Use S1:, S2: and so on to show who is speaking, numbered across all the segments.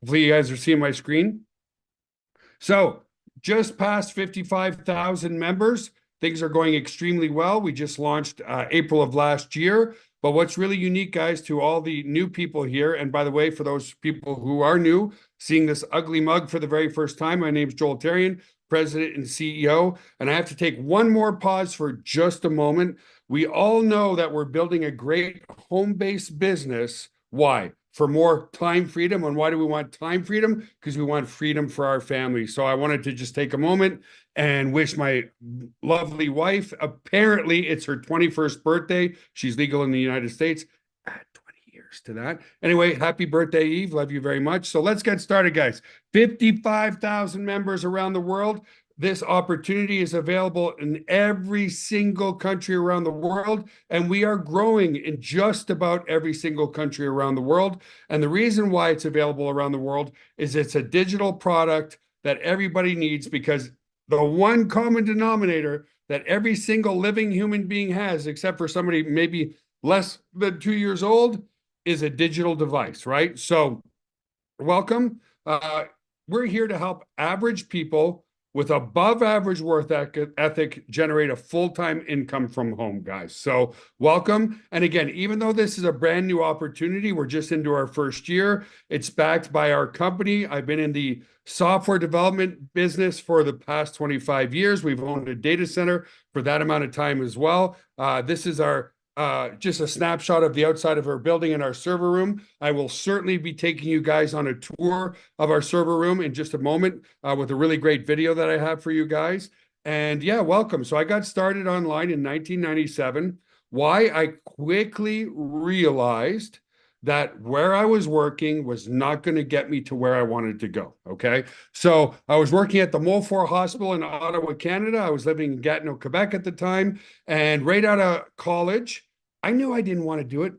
S1: Hopefully you guys are seeing my screen. So just past 55,000 members. Things are going extremely well. We just launched April of last year. But what's really unique, guys, to all the new people here, and by the way, for those people who are new, seeing this ugly mug for the very first time, my name's Joel Therien, President and CEO. And I have to take one more pause for just a moment. We all know that we're building a great home-based business. Why? For more time freedom. And why do we want time freedom? Because we want freedom for our family. So I wanted to just take a moment and wish my lovely wife, apparently it's her 21st birthday. She's legal in the United States. Add 20 years to that. Anyway, happy birthday, Eve. Love you very much. So let's get started, guys. 55,000 members around the world. This opportunity is available in every single country around the world, and we are growing in just about every single country around the world. And the reason why it's available around the world is it's a digital product that everybody needs, because the one common denominator that every single living human being has, except for somebody maybe less than 2 years old, is a digital device, right? So welcome. We're here to help average people with above average work ethic generate a full-time income from home, guys. So welcome. And again, even though this is a brand new opportunity, we're just into our first year. It's backed by our company. I've been in the software development business for the past 25 years. We've owned a data center for that amount of time as well. This is our just a snapshot of the outside of our building and our server room. I will certainly be taking you guys on a tour of our server room in just a moment with a really great video that I have for you guys. And yeah, welcome. So I got started online in 1997. Why? I quickly realized that where I was working was not going to get me to where I wanted to go. Okay. So I was working at the Montfort Hospital in Ottawa, Canada. I was living in Gatineau, Quebec at the time. And right out of college, I knew I didn't want to do it.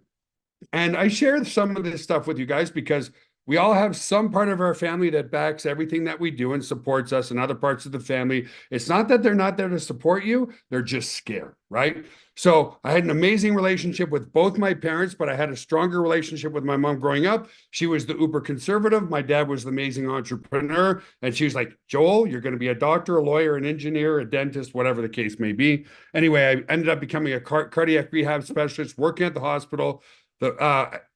S1: And I share some of this stuff with you guys because we all have some part of our family that backs everything that we do and supports us, and other parts of the family. It's not that they're not there to support you, they're just scared, right? So I had an amazing relationship with both my parents, but I had a stronger relationship with my mom growing up. She was the uber conservative. My dad was the amazing entrepreneur. And she was like, Joel, you're going to be a doctor, a lawyer, an engineer, a dentist, whatever the case may be. Anyway, I ended up becoming a cardiac rehab specialist, working at the hospital.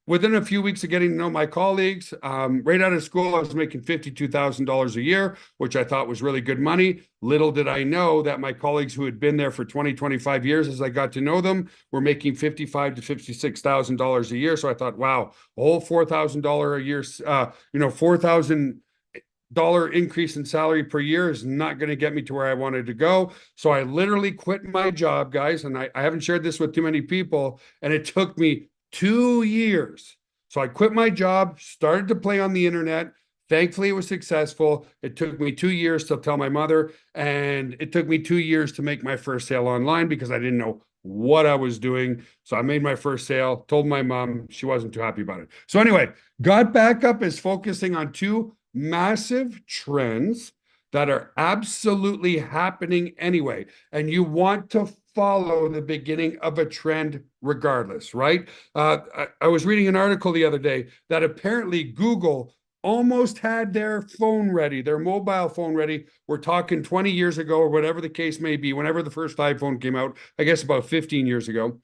S1: Within a few weeks of getting to know my colleagues, right out of school, I was making $52,000 a year, which I thought was really good money. Little did I know that my colleagues who had been there for 20, 25 years, as I got to know them, were making $55,000 to $56,000 a year. So I thought, wow, a whole $4,000 a year, $4,000 increase in salary per year is not going to get me to where I wanted to go. So I literally quit my job, guys. And I haven't shared this with too many people. And it took me 2 years. So I quit my job, started to play on the internet. Thankfully, it was successful. It took me 2 years to tell my mother, and it took me 2 years to make my first sale online because I didn't know what I was doing. So I made my first sale, told my mom. She wasn't too happy about it. So anyway, GotBackUp is focusing on two massive trends that are absolutely happening anyway. And you want to follow the beginning of a trend regardless, right? I was reading an article the other day that apparently Google almost had their phone ready, their mobile phone ready. We're talking 20 years ago or whatever the case may be, whenever the first iPhone came out, I guess about 15 years ago.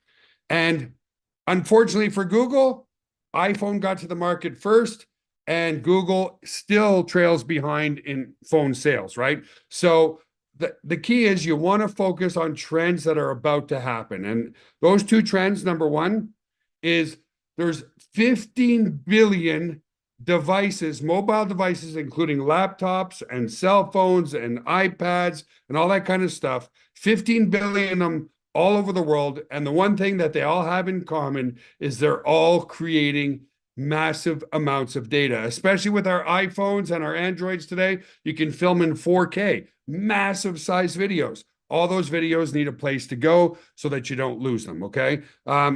S1: And unfortunately for Google, iPhone got to the market first, and Google still trails behind in phone sales, right? So the key is you want to focus on trends that are about to happen. And those two trends, number one, is there's 15 billion devices, mobile devices, including laptops and cell phones and iPads and all that kind of stuff, 15 billion of them all over the world. And the one thing that they all have in common is they're all creating massive amounts of data, especially with our iPhones and our Androids today. You can film in 4K, massive size videos. All those videos need a place to go so that you don't lose them, okay?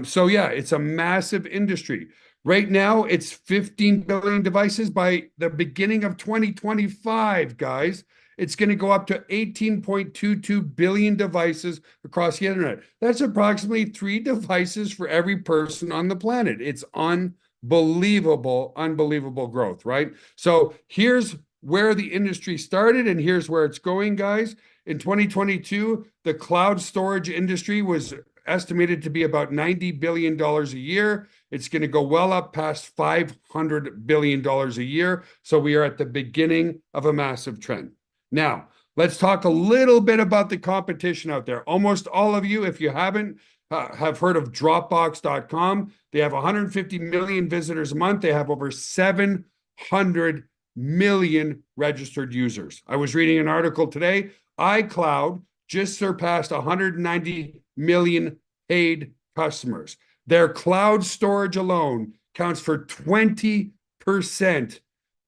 S1: So yeah, it's a massive industry. Right now, it's 15 billion devices. By the beginning of 2025, guys, it's going to go up to 18.22 billion devices across the internet. That's approximately 3 devices for every person on the planet. It's unbelievable. unbelievable growth, right? So here's where the industry started, and here's where it's going, guys. In 2022, the cloud storage industry was estimated to be about $90 billion a year. It's going to go well up past $500 billion a year. So we are at the beginning of a massive trend. Now, let's talk a little bit about the competition out there. Almost all of you, if you haven't, have heard of Dropbox.com. They have 150 million visitors a month. They have over 700 million registered users. I was reading an article today. iCloud just surpassed 190 million paid customers. Their cloud storage alone counts for 20%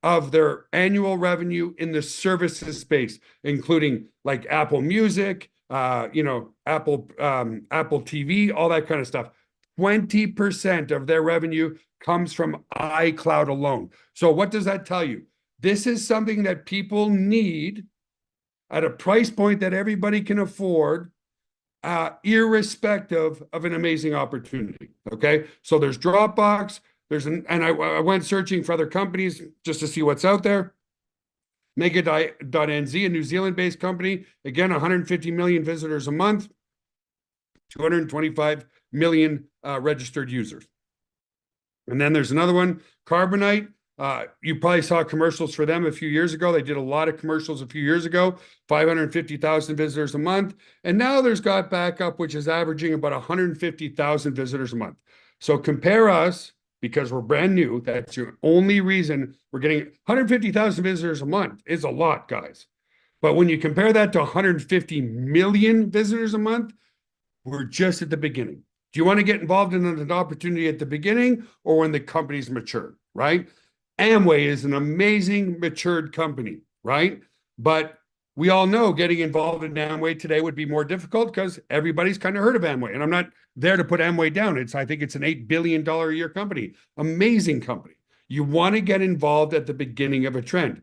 S1: of their annual revenue in the services space, including like Apple Music, Apple TV, all that kind of stuff. 20% of their revenue comes from iCloud alone. So what does that tell you? This is something that people need at a price point that everybody can afford, irrespective of an amazing opportunity. Okay, so there's Dropbox. I went searching for other companies just to see what's out there. Mega.nz, a New Zealand-based company, again, 150 million visitors a month, 225 million registered users. And then there's another one, Carbonite. You probably saw commercials for them a few years ago. They did a lot of commercials a few years ago, 550,000 visitors a month. And now there's GotBackUp, which is averaging about 150,000 visitors a month. So compare us, because we're brand new. That's the only reason we're getting 150,000 visitors a month. Is a lot, guys. But when you compare that to 150 million visitors a month, we're just at the beginning. Do you want to get involved in an opportunity at the beginning or when the company's matured, right? Amway is an amazing matured company, right? But we all know getting involved in Amway today would be more difficult because everybody's kind of heard of Amway. And I'm not there to put Amway down. I think it's an $8 billion a year company. Amazing company. You want to get involved at the beginning of a trend.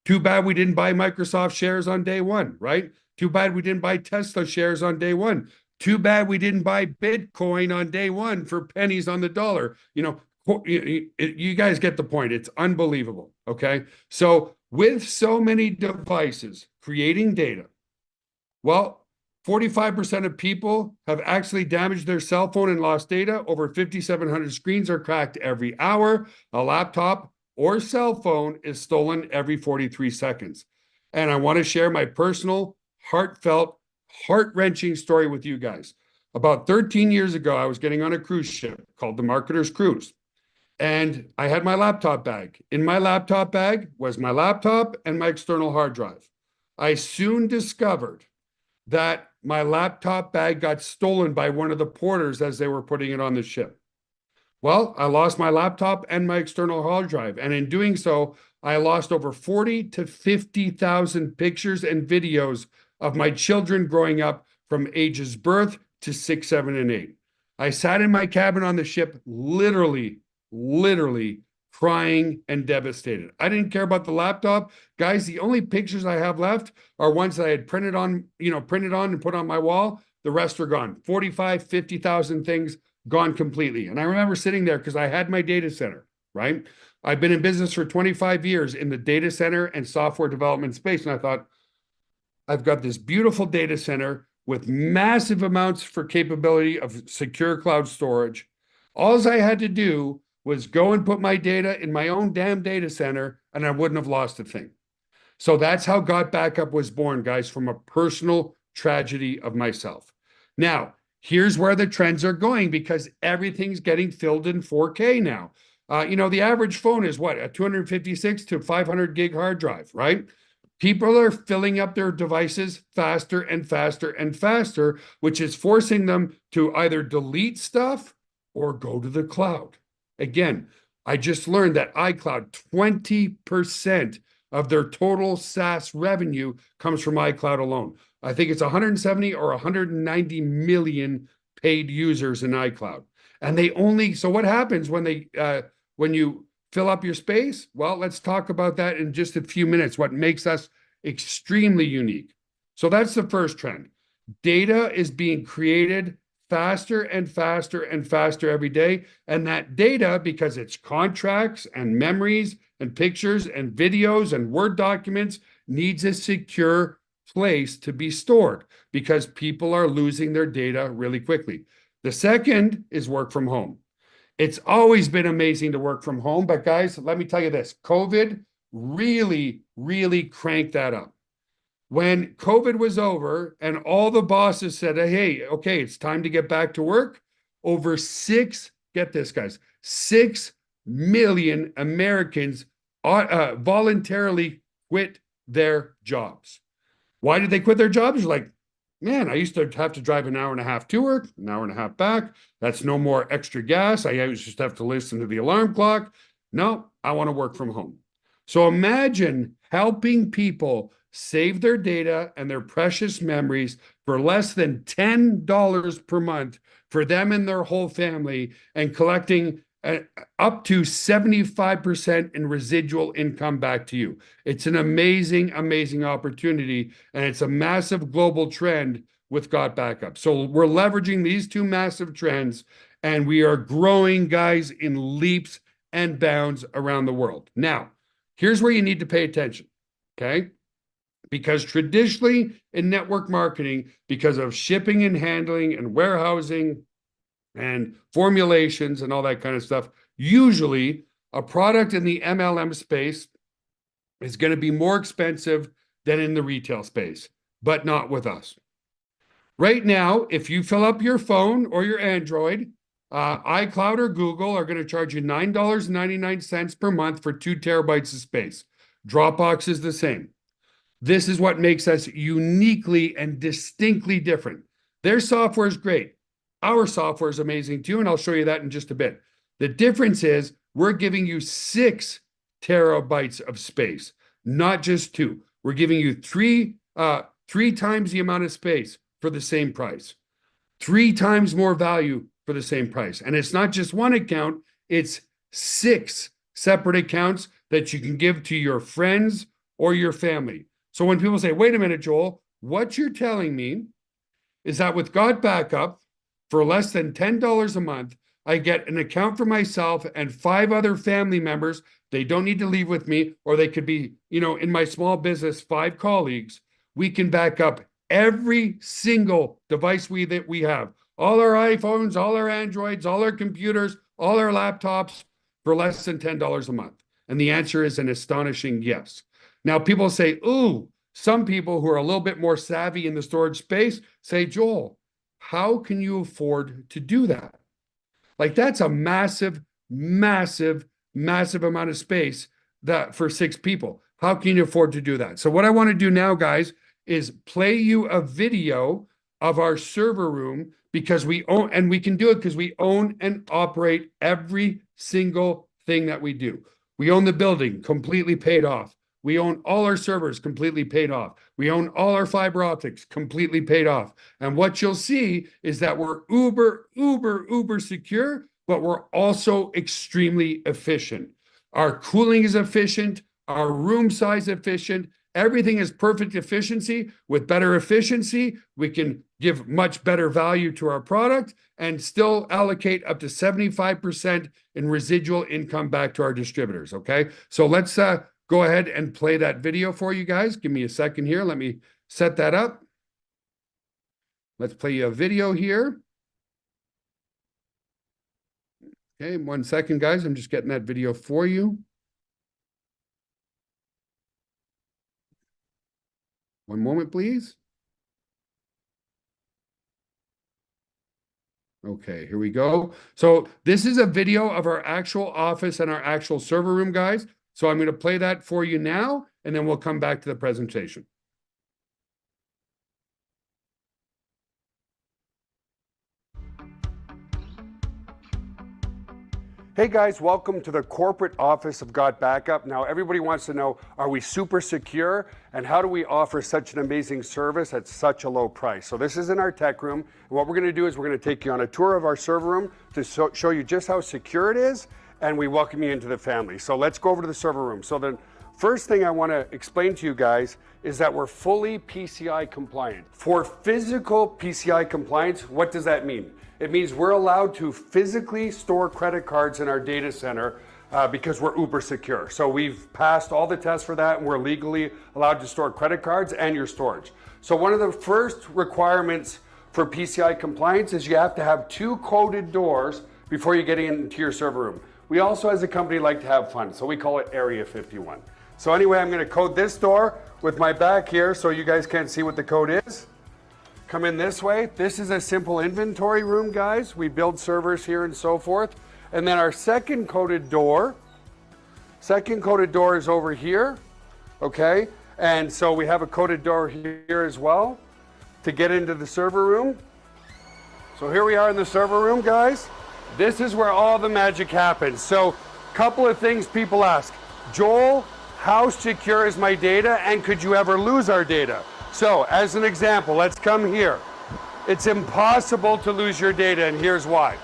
S1: Too bad we didn't buy Microsoft shares on day one, right? Too bad we didn't buy Tesla shares on day one. Too bad we didn't buy Bitcoin on day one for pennies on the dollar. You guys get the point. It's unbelievable, okay? So with so many devices creating data, well, 45% of people have actually damaged their cell phone and lost data. Over 5,700 screens are cracked every hour. A laptop or cell phone is stolen every 43 seconds. And I want to share my personal, heartfelt, heart-wrenching story with you guys. About 13 years ago, I was getting on a cruise ship called the Marketer's Cruise. And I had my laptop bag. In my laptop bag was my laptop and my external hard drive. I soon discovered that my laptop bag got stolen by one of the porters as they were putting it on the ship. Well, I lost my laptop and my external hard drive. And in doing so, I lost over 40 to 50,000 pictures and videos of my children growing up from ages birth to 6, 7, and 8. I sat in my cabin on the ship, literally crying and devastated. I didn't care about the laptop. Guys, the only pictures I have left are ones that I had printed on and put on my wall. The rest are gone. 45, 50,000 things gone completely. And I remember sitting there because I had my data center, right? I've been in business for 25 years in the data center and software development space. And I thought, I've got this beautiful data center with massive amounts for capability of secure cloud storage. All I had to do was go and put my data in my own damn data center, and I wouldn't have lost a thing. So that's how GotBackUp was born, guys, from a personal tragedy of myself. Now, here's where the trends are going because everything's getting filled in 4K now. The average phone is what, a 256 to 500 gig hard drive, right? People are filling up their devices faster and faster and faster, which is forcing them to either delete stuff or go to the cloud. Again, I just learned that iCloud, 20% of their total SaaS revenue comes from iCloud alone. I think it's 170 or 190 million paid users in iCloud. And so what happens when you fill up your space? Well, let's talk about that in just a few minutes, what makes us extremely unique. So that's the first trend. Data is being created faster and faster and faster every day. And that data, because it's contracts and memories and pictures and videos and Word documents, needs a secure place to be stored because people are losing their data really quickly. The second is work from home. It's always been amazing to work from home, but guys, let me tell you this, COVID really, really cranked that up. When COVID was over and all the bosses said, hey, okay, it's time to get back to work, over get this, guys, 6 million Americans voluntarily quit their jobs. Why did they quit their jobs? Like, man, I used to have to drive an hour and a half to work, an hour and a half back. That's no more extra gas. I used to just have to listen to the alarm clock. No, I want to work from home. So imagine helping people save their data and their precious memories for less than $10 per month for them and their whole family, and collecting up to 75% in residual income back to you. It's an amazing, amazing opportunity, and it's a massive global trend with GotBackUp. So we're leveraging these two massive trends, and we are growing, guys, in leaps and bounds around the world. Now, here's where you need to pay attention, okay? Because traditionally in network marketing, because of shipping and handling and warehousing and formulations and all that kind of stuff, usually a product in the MLM space is going to be more expensive than in the retail space, but not with us. Right now, if you fill up your phone or your Android, iCloud or Google are going to charge you $9.99 per month for 2 terabytes of space. Dropbox is the same. This is what makes us uniquely and distinctly different. Their software is great. Our software is amazing too, and I'll show you that in just a bit. The difference is we're giving you 6 terabytes of space, not just 2. We're giving you three times the amount of space for the same price, 3 times more value for the same price. And it's not just one account, it's 6 separate accounts that you can give to your friends or your family. So when people say, wait a minute, Joel, what you're telling me is that with GotBackUp, for less than $10 a month, I get an account for myself and 5 other family members. They don't need to leave with me, or they could be, in my small business, 5 colleagues. We can back up every single device that we have. All our iPhones, all our Androids, all our computers, all our laptops for less than $10 a month. And the answer is an astonishing yes. Now, people say, ooh, some people who are a little bit more savvy in the storage space say, Joel, how can you afford to do that? Like, that's a massive, massive, massive amount of space that for 6 people. How can you afford to do that? So what I want to do now, guys, is play you a video of our server room, because we own, and we can do it because we own and operate every single thing that we do. We own the building, completely paid off. We own all our servers, completely paid off. We own all our fiber optics, completely paid off. And what you'll see is that we're uber secure, but we're also extremely efficient. Our cooling is efficient, our room size efficient, everything is perfect efficiency. With better efficiency, we can give much better value to our product and still allocate up to 75% in residual income back to our distributors, okay? So let's go ahead and play that video for you guys. Give me a second here. Let me set that up. Let's play you a video here. Okay, 1 second, guys. I'm just getting that video for you. 1 moment, please. Okay, here we go. So this is a video of our actual office and our actual server room, guys. So I'm going to play that for you now, and then we'll come back to the presentation. Hey guys, welcome to the corporate office of GotBackUp. Now everybody wants to know, are we super secure? And how do we offer such an amazing service at such a low price? So this is in our tech room. And what we're gonna do is we're gonna take you on a tour of our server room to show you just how secure it is and we welcome you into the family. So let's go over to the server room. So the first thing I want to explain to you guys is that we're fully PCI compliant. For physical PCI compliance, what does that mean? It means we're allowed to physically store credit cards in our data center because we're uber secure. So we've passed all the tests for that, and we're legally allowed to store credit cards and your storage. So one of the first requirements for PCI compliance is you have to have 2 coded doors before you get into your server room. We also, as a company, like to have fun, so we call it Area 51. So anyway, I'm gonna code this door with my back here so you guys can't see what the code is. Come in this way. This is a simple inventory room, guys. We build servers here and so forth. And then our second coded door is over here, okay? And so we have a coded door here as well to get into the server room. So here we are in the server room, guys. This is where all the magic happens. So a couple of things people ask. Joel, how secure is my data, and could you ever lose our data? So as an example, let's come here. It's impossible to lose your data, and here's why.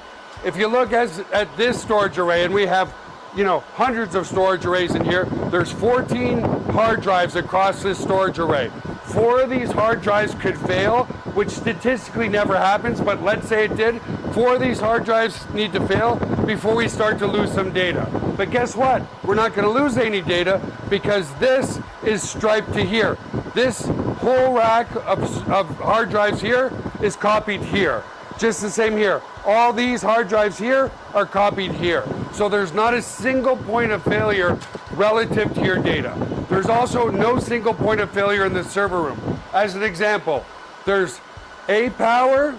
S1: If you look at this storage array, and we have, you know, hundreds of storage arrays in here, there's 14 hard drives across this storage array. 4 of these hard drives could fail, which statistically never happens, but let's say it did. 4 of these hard drives need to fail before we start to lose some data. But guess what? We're not going to lose any data because this is striped to here. This whole rack of hard drives here is copied here. Just the same here. All these hard drives here are copied here. So there's not a single point of failure relative to your data. There's also no single point of failure in the server room. As an example, there's A power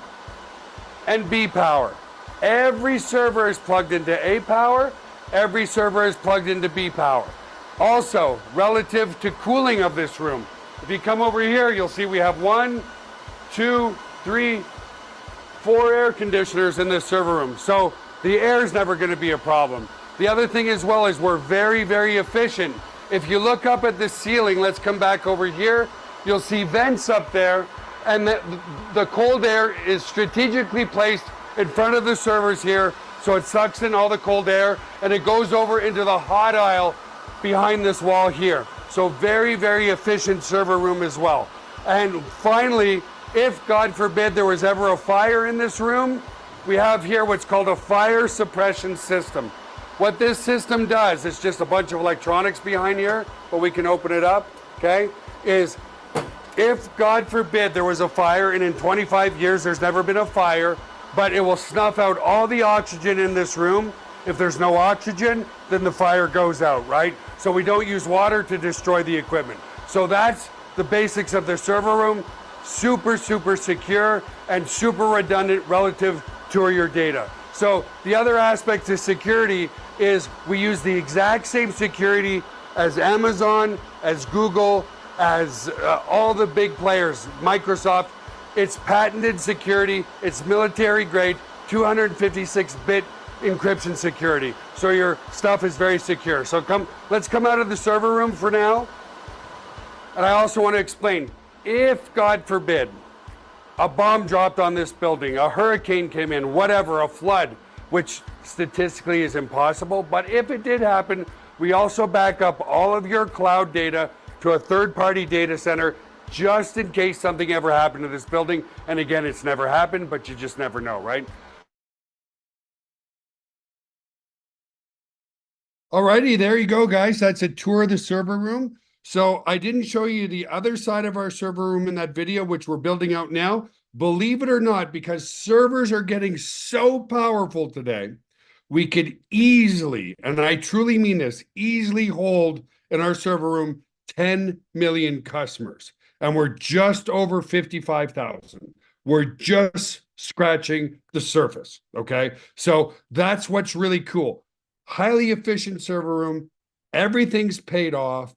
S1: and B power. Every server is plugged into A power. Every server is plugged into B power. Also, relative to cooling of this room, if you come over here, you'll see we have 1, 2, 3, 4 air conditioners in this server room. So the air is never going to be a problem. The other thing as well is we're very, very efficient. If you look up at the ceiling, let's come back over here, you'll see vents up there, and the cold air is strategically placed in front of the servers here, so it sucks in all the cold air, and it goes over into the hot aisle behind this wall here. So very, very efficient server room as well. And finally, if, God forbid, there was ever a fire in this room, we have here what's called a fire suppression system. What this system does, it's just a bunch of electronics behind here, but we can open it up, okay, is if, God forbid, there was a fire, and in 25 years there's never been a fire, but it will snuff out all the oxygen in this room. If there's no oxygen, then the fire goes out, right? So we don't use water to destroy the equipment. So that's the basics of the server room. Super, super secure and super redundant relative to your data. So the other aspect to security is we use the exact same security as Amazon, as Google, as all the big players, Microsoft. It's patented security. It's military grade, 256-bit encryption security. So your stuff is very secure. So let's come out of the server room for now. And I also want to explain, if, God forbid, a bomb dropped on this building, a hurricane came in, whatever, a flood, which statistically is impossible, but if it did happen, we also back up all of your cloud data to a third-party data center just in case something ever happened to this building. And again, it's never happened, but you just never know, right? Alrighty, there you go, guys. That's a tour of the server room. So I didn't show you the other side of our server room in that video, which we're building out now. Believe it or not, because servers are getting so powerful today, we could easily, and I truly mean this, easily hold in our server room 10 million customers. And we're just over 55,000. We're just scratching the surface, okay? So that's what's really cool. Highly efficient server room. Everything's paid off.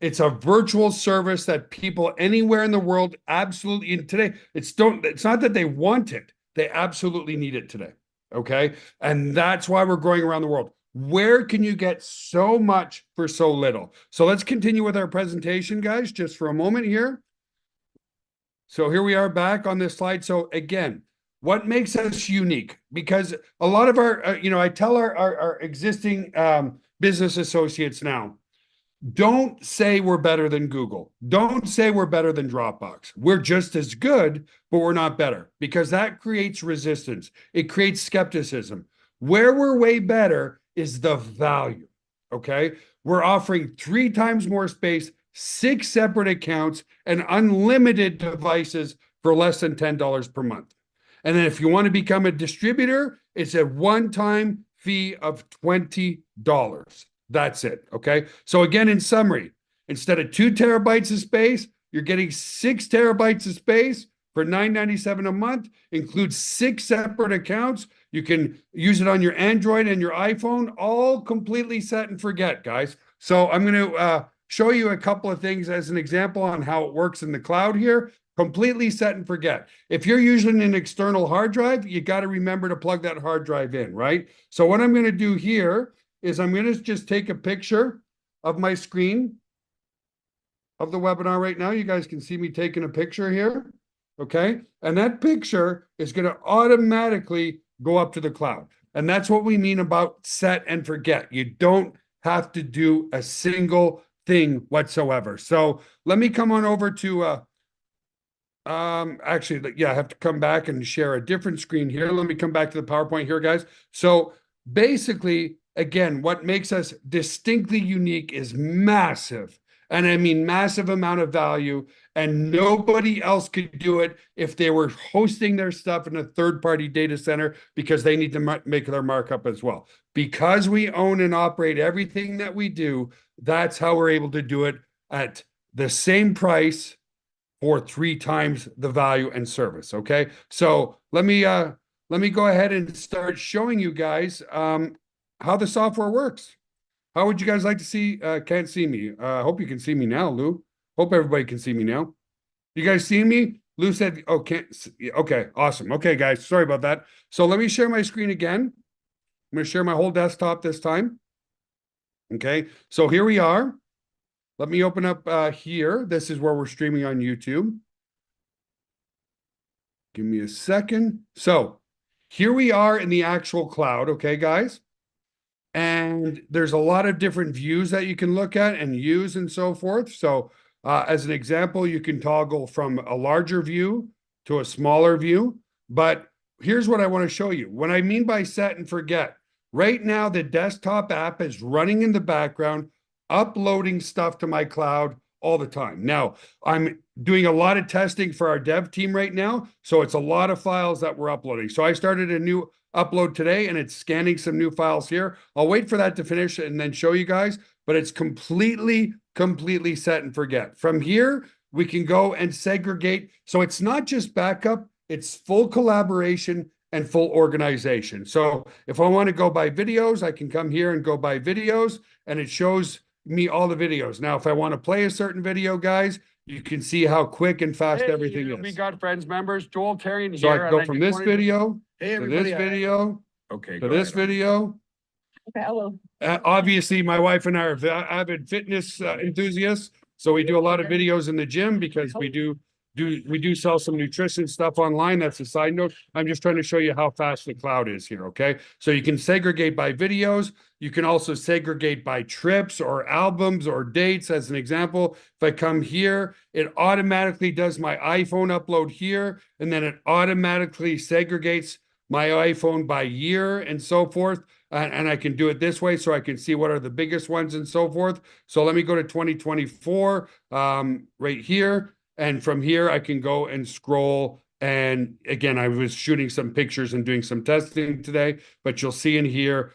S1: It's a virtual service that people anywhere in the world absolutely, and today, it's not that they want it. They absolutely need it today, okay? And that's why we're growing around the world. Where can you get so much for so little? So let's continue with our presentation, guys, just for a moment here. So here we are back on this slide. So again, what makes us unique? Because a lot of our, I tell our existing business associates now, don't say we're better than Google. Don't say we're better than Dropbox. We're just as good, but we're not better, because that creates resistance. It creates skepticism. Where we're way better is the value. Okay. We're offering 3 times more space, 6 separate accounts, and unlimited devices for less than $10 per month. And then if you want to become a distributor, it's a one-time fee of $20. That's it. Okay. So again, in summary, instead of 2 terabytes of space, you're getting 6 terabytes of space for $9.97 a month, includes 6 separate accounts. You can use it on your Android and your iPhone, all completely set and forget, guys. So I'm going to show you a couple of things as an example on how it works in the cloud here. Completely set and forget. If you're using an external hard drive, you got to remember to plug that hard drive in, right? So what I'm going to do here is I'm going to just take a picture of my screen of the webinar right now. You guys can see me taking a picture here, okay? And that picture is going to automatically go up to the cloud. And that's what we mean about set and forget. You don't have to do a single thing whatsoever. So let me come on over to actually, yeah, I have to come back and share a different screen here. Let me come back to the PowerPoint here, guys. So basically, again, what makes us distinctly unique is massive, and I mean massive amount of value, and nobody else could do it if they were hosting their stuff in a third-party data center, because they need to make their markup as well. Because we own and operate everything that we do, that's how we're able to do it at the same price for 3 times the value and service. Okay, so let me go ahead and start showing you guys how the software works. How would you guys like to see? Can't see me. Hope you can see me now, Lou. Hope everybody can see me now. You guys see me? Lou said, "Oh, can't." Okay, awesome. Okay, guys, sorry about that. So let me share my screen again. I'm going to share my whole desktop this time. Okay, so here we are. Let me open up here. This is where we're streaming on YouTube. Give me a second. So here we are in the actual cloud, okay, guys? And there's a lot of different views that you can look at and use and so forth. So as an example, you can toggle from a larger view to a smaller view. But here's what I want to show you. What I mean by set and forget. Right now, the desktop app is running in the background, uploading stuff to my cloud all the time. Now, I'm doing a lot of testing for our dev team right now, so it's a lot of files that we're uploading. So I started a new upload today, and it's scanning some new files here. I'll wait for that to finish and then show you guys, but it's completely set and forget. From here, we can go and segregate. So it's not just backup, it's full collaboration and full organization. So if I want to go by videos, I can come here and go by videos, and it shows me all the videos. Now, if I want to play a certain video, guys, you can see how quick and fast everything is. We got friends, members, Joel, Therien here. So I can go from this video to this video, to this video.
S2: Okay, hello.
S1: Obviously, my wife and I are avid fitness enthusiasts, so we do a lot of videos in the gym because we do sell some nutrition stuff online. That's a side note. I'm just trying to show you how fast the cloud is here, okay? So you can segregate by videos. You can also segregate by trips or albums or dates. As an example, if I come here, it automatically does my iPhone upload here, and then it automatically segregates my iPhone by year and so forth. And I can do it this way so I can see what are the biggest ones and so forth. So let me go to 2024 right here. And from here, I can go and scroll. And again, I was shooting some pictures and doing some testing today, but you'll see in here,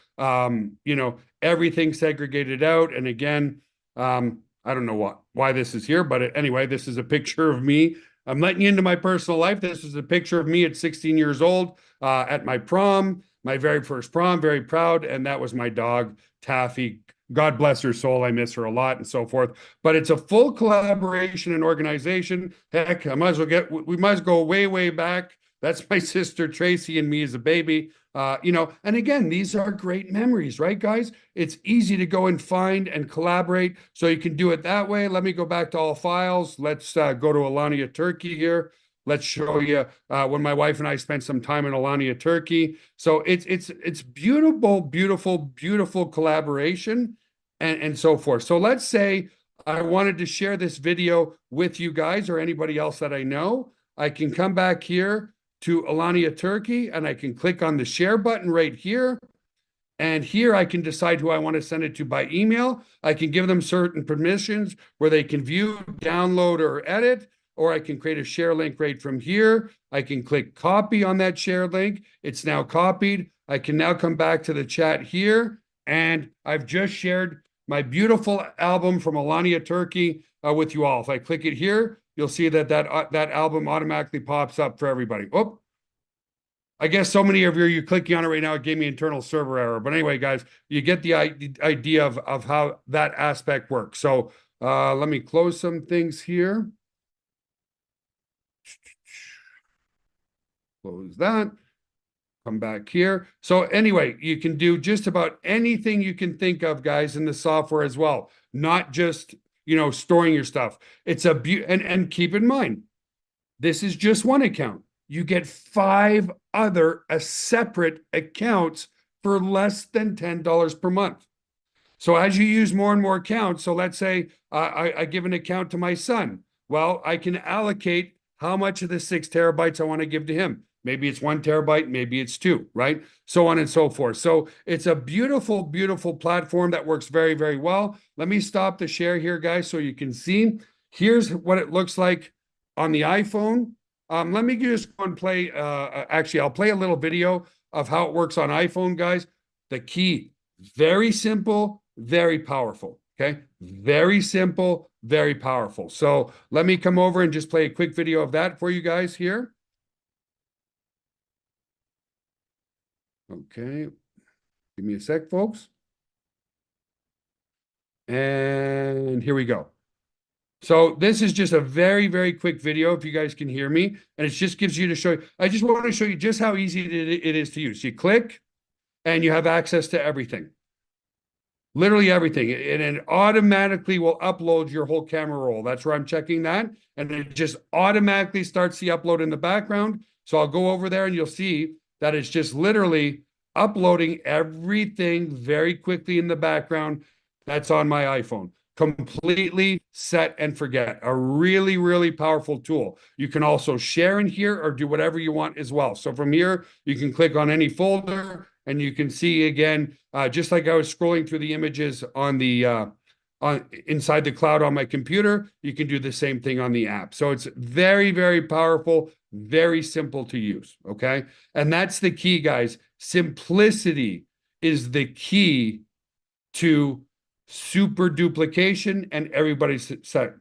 S1: everything segregated out. And again, I don't know why this is here, but anyway, this is a picture of me. I'm letting you into my personal life. This is a picture of me at 16 years old at my prom, my very first prom, very proud. And that was my dog, Taffy. God bless her soul. I miss her a lot and so forth. But it's a full collaboration and organization. Heck, we might as well go way, way back. That's my sister Tracy and me as a baby. And again, these are great memories, right, guys? It's easy to go and find and collaborate. So you can do it that way. Let me go back to all files. Let's go to Alanya, Turkey here. Let's show you when my wife and I spent some time in Alanya, Turkey. So it's beautiful, beautiful, beautiful collaboration and so forth. So let's say I wanted to share this video with you guys or anybody else that I know. I can come back here to Alanya, Turkey, and I can click on the share button right here. And here I can decide who I want to send it to by email. I can give them certain permissions where they can view, download, or edit, or I can create a share link right from here. I can click copy on that share link. It's now copied. I can now come back to the chat here, and I've just shared my beautiful album from Alanya, Turkey with you all. If I click it here, you'll see that album automatically pops up for everybody. Oh, I guess so many of you clicking on it right now, it gave me internal server error. But anyway, guys, you get the idea of how that aspect works. So let me close some things here. Close that. Come back here. So anyway, you can do just about anything you can think of, guys, in the software as well. Not just, storing your stuff. It's and keep in mind, this is just one account. You get 5 other separate accounts for less than $10 per month. So as you use more and more accounts, so let's say I give an account to my son. Well, I can allocate how much of the 6 terabytes I want to give to him. Maybe it's 1 terabyte, maybe it's 2, right? So on and so forth. So it's a beautiful, beautiful platform that works very, very well. Let me stop the share here, guys, so you can see. Here's what it looks like on the iPhone. Let me just go and play. Actually, I'll play a little video of how it works on iPhone, guys. The key, very simple, very powerful. Okay, very simple, very powerful. So let me come over and just play a quick video of that for you guys here. Okay, give me a sec, folks. And here we go. So this is just a very, very quick video, if you guys can hear me. And it just gives you to show you. I just want to show you just how easy it is to use. You click, and you have access to everything. Literally everything. And it automatically will upload your whole camera roll. That's where I'm checking that. And it just automatically starts the upload in the background. So I'll go over there, and you'll see that it's just literally uploading everything very quickly in the background. That's on my iPhone. Completely set and forget. A really, really powerful tool. You can also share in here or do whatever you want as well. So from here, you can click on any folder, and you can see again, just like I was scrolling through the images on the inside the cloud on my computer, you can do the same thing on the app. So it's very, very powerful, very simple to use. Okay. And that's the key, guys. Simplicity is the key to super duplication and everybody's set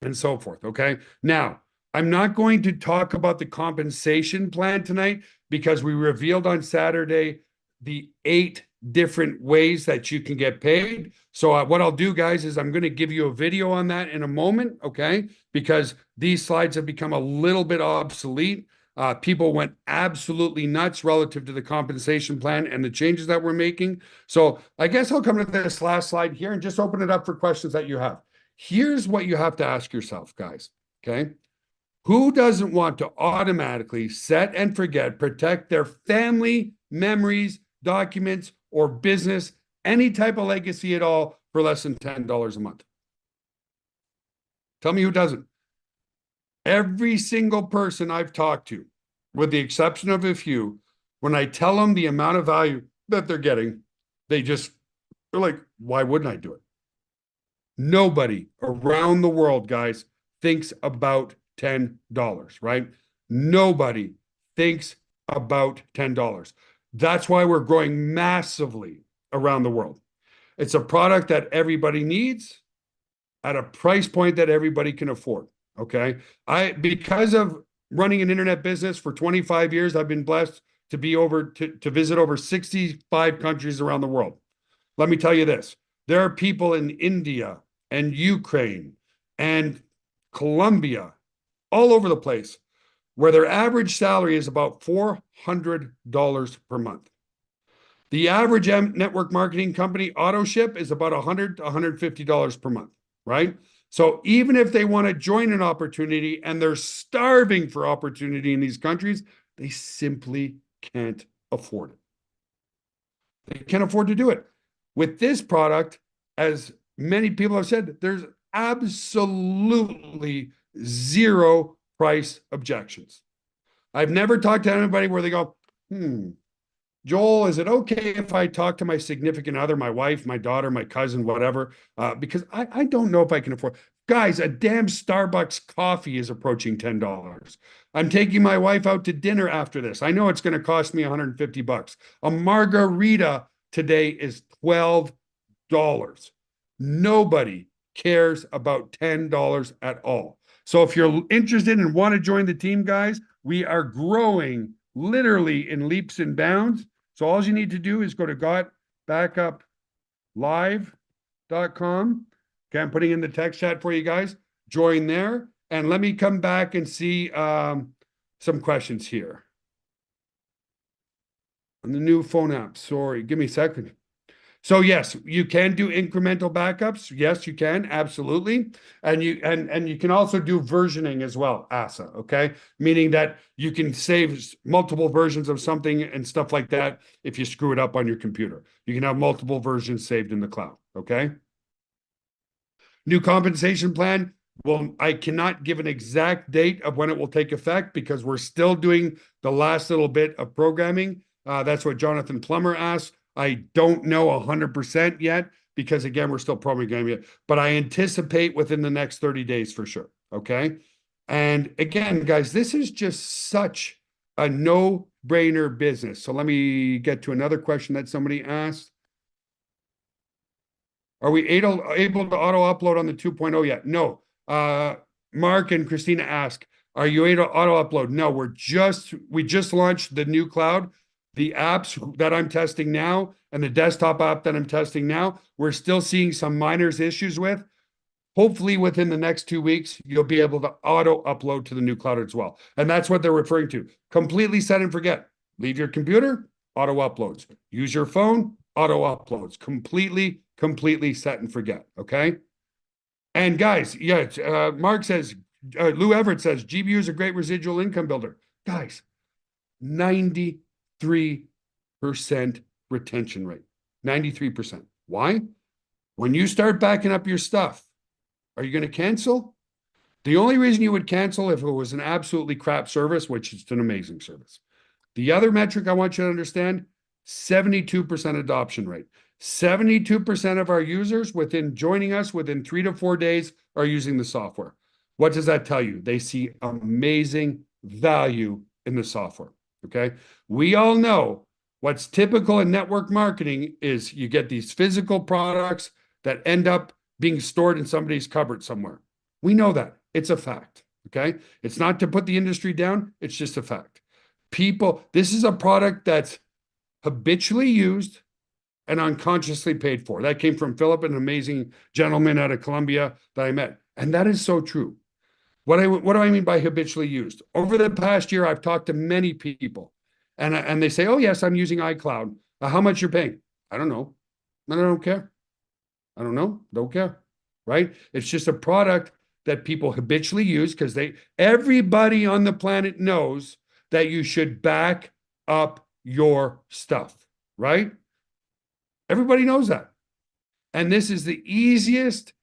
S1: and so forth. Okay. Now, I'm not going to talk about the compensation plan tonight because we revealed on Saturday the 8 different ways that you can get paid. So what I'll do, guys, is I'm going to give you a video on that in a moment, okay? Because these slides have become a little bit obsolete. People went absolutely nuts relative to the compensation plan and the changes that we're making. So I guess I'll come to this last slide here and just open it up for questions that you have. Here's what you have to ask yourself, guys, okay? Who doesn't want to automatically set and forget, protect their family memories, documents, or business, any type of legacy at all for less than $10 a month? Tell me who doesn't. Every single person I've talked to, with the exception of a few, when I tell them the amount of value that they're getting, they're like, why wouldn't I do it? Nobody around the world, guys, thinks about $10, right? Nobody thinks about $10. That's why we're growing massively around the world. It's a product that everybody needs at a price point that everybody can afford. Okay. Because of running an internet business for 25 years, I've been blessed to be to visit over 65 countries around the world. Let me tell you this. There are people in India and Ukraine and Colombia, all over the place, where their average salary is about $400 per month. The average network marketing company auto ship is about $100 to $150 per month, right? So even if they want to join an opportunity and they're starving for opportunity in these countries, they simply can't afford it. They can't afford to do it. With this product, as many people have said, there's absolutely zero price objections. I've never talked to anybody where they go, Joel, is it okay if I talk to my significant other, my wife, my daughter, my cousin, whatever? Because I don't know if I can afford. Guys, a damn Starbucks coffee is approaching $10. I'm taking my wife out to dinner after this. I know it's going to cost me $150. A margarita today is $12. Nobody cares about $10 at all. So if you're interested and want to join the team, guys, we are growing literally in leaps and bounds. So all you need to do is go to GotBackUpLive.com. Okay, I'm putting in the text chat for you guys. Join there. And let me come back and see some questions here. On the new phone app. Sorry, give me a second. So yes, you can do incremental backups. Yes, you can, absolutely. And you can also do versioning as well, ASA, okay? Meaning that you can save multiple versions of something and stuff like that if you screw it up on your computer. You can have multiple versions saved in the cloud, okay? New compensation plan. Well, I cannot give an exact date of when it will take effect because we're still doing the last little bit of programming. That's what Jonathan Plummer asked. I don't know 100% yet because, again, we're still programming it, but I anticipate within the next 30 days for sure, okay? And again, guys, this is just such a no-brainer business. So let me get to another question that somebody asked. Are we able to auto-upload on the 2.0 yet? No. Mark and Christina ask, are you able to auto-upload? No, we just launched the new cloud. The apps that I'm testing now and the desktop app that I'm testing now, we're still seeing some minor issues with. Hopefully within the next 2 weeks, you'll be able to auto upload to the new cloud as well. And that's what they're referring to. Completely set and forget. Leave your computer, auto uploads. Use your phone, auto uploads. Completely set and forget, okay? And guys, yeah, Mark says, Lou Everett says, GBU is a great residual income builder. Guys, 93% retention rate. 93%. Why? When you start backing up your stuff, are you going to cancel? The only reason you would cancel if it was an absolutely crap service, which is an amazing service. The other metric I want you to understand, 72% adoption rate. 72% of our users within joining us within 3 to 4 days are using the software. What does that tell you? They see amazing value in the software. Okay. We all know what's typical in network marketing is you get these physical products that end up being stored in somebody's cupboard somewhere. We know that. It's a fact. Okay. It's not to put the industry down. It's just a fact. This is a product that's habitually used and unconsciously paid for. That came from Philip, an amazing gentleman out of Colombia that I met. And that is so true. What do I mean by habitually used? Over the past year, I've talked to many people and they say, oh yes, I'm using iCloud. How much you're paying? I don't know. And I don't care. I don't know. Don't care. Right? It's just a product that people habitually use because everybody on the planet knows that you should back up your stuff, right? Everybody knows that. And this is the easiest,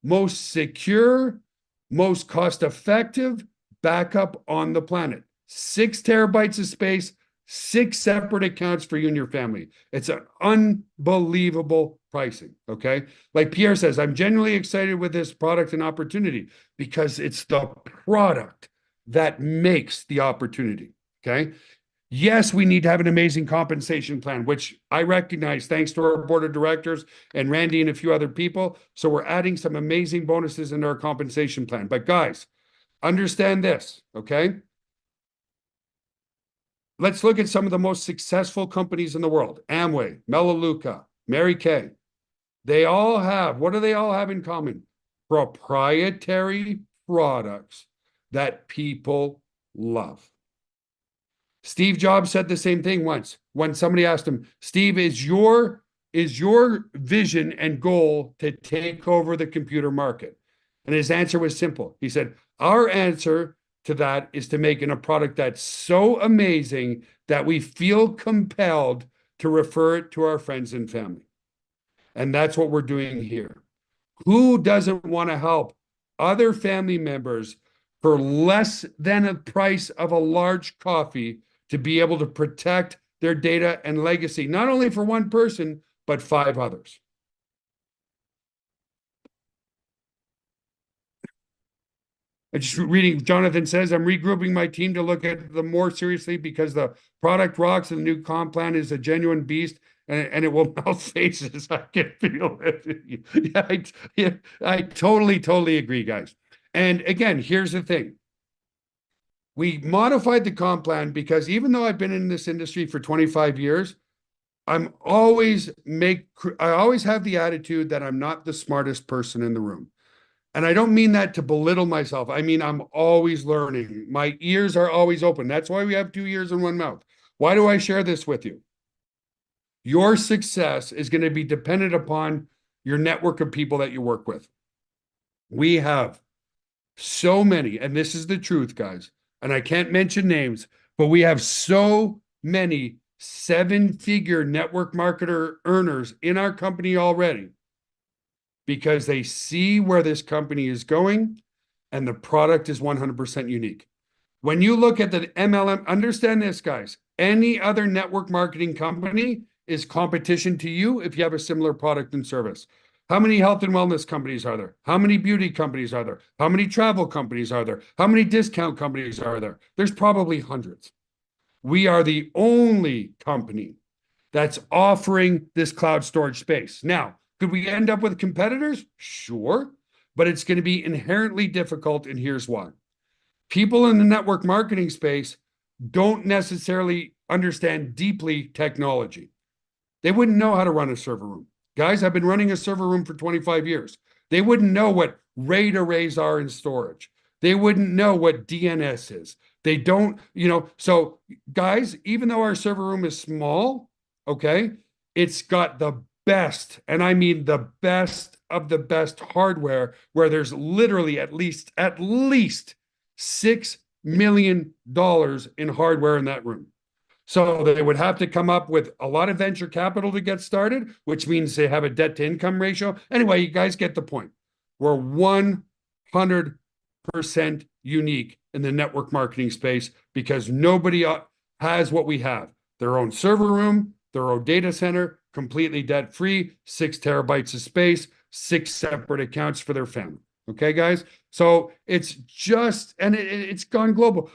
S1: most secure, most cost-effective backup on the planet. 6 terabytes of space, 6 separate accounts for you and your family. It's an unbelievable pricing, okay? Like Pierre says, I'm genuinely excited with this product and opportunity because it's the product that makes the opportunity, okay? Yes, we need to have an amazing compensation plan, which I recognize thanks to our board of directors and Randy and a few other people. So we're adding some amazing bonuses into our compensation plan. But guys, understand this, okay? Let's look at some of the most successful companies in the world. Amway, Melaleuca, Mary Kay. They all have, what do they all have in common? Proprietary products that people love. Steve Jobs said the same thing once when somebody asked him, Steve, is your vision and goal to take over the computer market? And his answer was simple. He said, our answer to that is to make a product that's so amazing that we feel compelled to refer it to our friends and family. And that's what we're doing here. Who doesn't want to help other family members for less than the price of a large coffee to be able to protect their data and legacy, not only for one person, but 5 others? I just reading, Jonathan says, I'm regrouping my team to look at them more seriously because the product rocks and the new comp plan is a genuine beast and it will melt faces. I can feel it. I totally agree, guys. And again, here's the thing. We modified the comp plan because even though I've been in this industry for 25 years, I always have the attitude that I'm not the smartest person in the room. And I don't mean that to belittle myself. I mean, I'm always learning. My ears are always open. That's why we have 2 ears and 1 mouth. Why do I share this with you? Your success is going to be dependent upon your network of people that you work with. We have so many, and this is the truth, guys, and I can't mention names, but we have so many 7-figure network marketer earners in our company already, because they see where this company is going and the product is 100% unique. When you look at the MLM, understand this, guys, any other network marketing company is competition to you if you have a similar product and service. How many health and wellness companies are there? How many beauty companies are there? How many travel companies are there? How many discount companies are there? There's probably hundreds. We are the only company that's offering this cloud storage space. Now, could we end up with competitors? Sure, but it's going to be inherently difficult, and here's why. People in the network marketing space don't necessarily understand deeply technology. They wouldn't know how to run a server room. Guys, I've been running a server room for 25 years. They wouldn't know what RAID arrays are in storage. They wouldn't know what DNS is. They don't, so guys, even though our server room is small, okay, it's got the best, and I mean the best of the best hardware, where there's literally at least $6 million in hardware in that room. So they would have to come up with a lot of venture capital to get started, which means they have a debt to income ratio. Anyway, you guys get the point. We're 100% unique in the network marketing space because nobody has what we have. Their own server room, their own data center, completely debt-free, 6 terabytes of space, 6 separate accounts for their family. Okay, guys? So it's just, and it's gone global.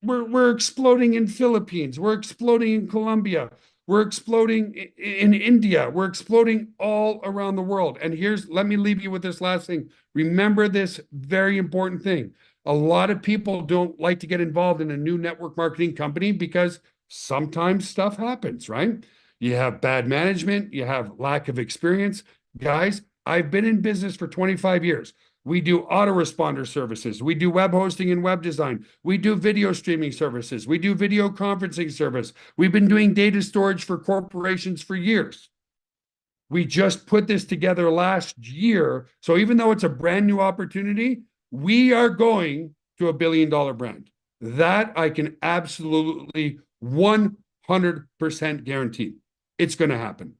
S1: We're exploding in Philippines. We're exploding in Colombia. We're exploding in India. We're exploding all around the world. And let me leave you with this last thing. Remember this very important thing. A lot of people don't like to get involved in a new network marketing company because sometimes stuff happens, right? You have bad management. You have lack of experience. Guys, I've been in business for 25 years. We do autoresponder services. We do web hosting and web design. We do video streaming services. We do video conferencing service. We've been doing data storage for corporations for years. We just put this together last year. So even though it's a brand new opportunity, we are going to $1 billion brand. That I can absolutely 100% guarantee. It's going to happen.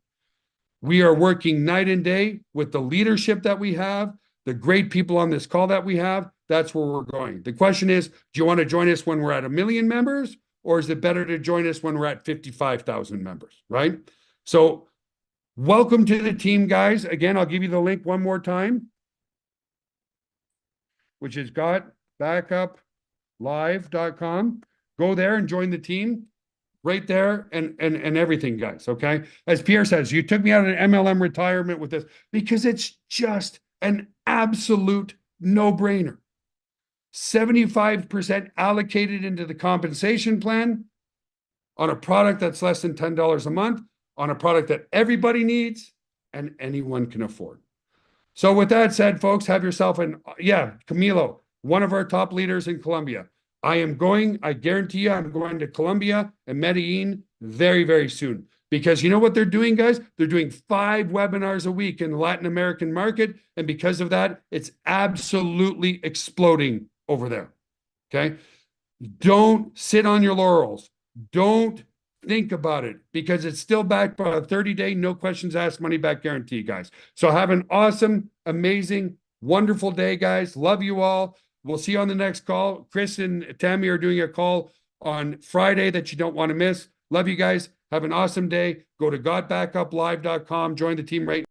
S1: We are working night and day with the leadership that we have, the great people on this call that we have. That's where we're going. The question is, do you want to join us when we're at 1 million members, or is it better to join us when we're at 55,000 members, right? So welcome to the team, guys. Again, I'll give you the link one more time, which is GotBackUpLive.com. Go there and join the team right there and everything, guys, okay? As Pierre says, you took me out of an MLM retirement with this because it's just an absolute no-brainer. 75% allocated into the compensation plan on a product that's less than $10 a month, on a product that everybody needs and anyone can afford. So with that said, folks, have yourself Camilo, one of our top leaders in Colombia. I guarantee you, I'm going to Colombia and Medellin very, very soon Because you know what they're doing, guys? They're doing 5 webinars a week in the Latin American market. And because of that, it's absolutely exploding over there. Okay. Don't sit on your laurels. Don't think about it, because it's still backed by a 30-day, no questions asked, money back guarantee, guys. So have an awesome, amazing, wonderful day, guys. Love you all. We'll see you on the next call. Chris and Tammy are doing a call on Friday that you don't want to miss. Love you guys. Have an awesome day. Go to GotBackUpLive.com. Join the team right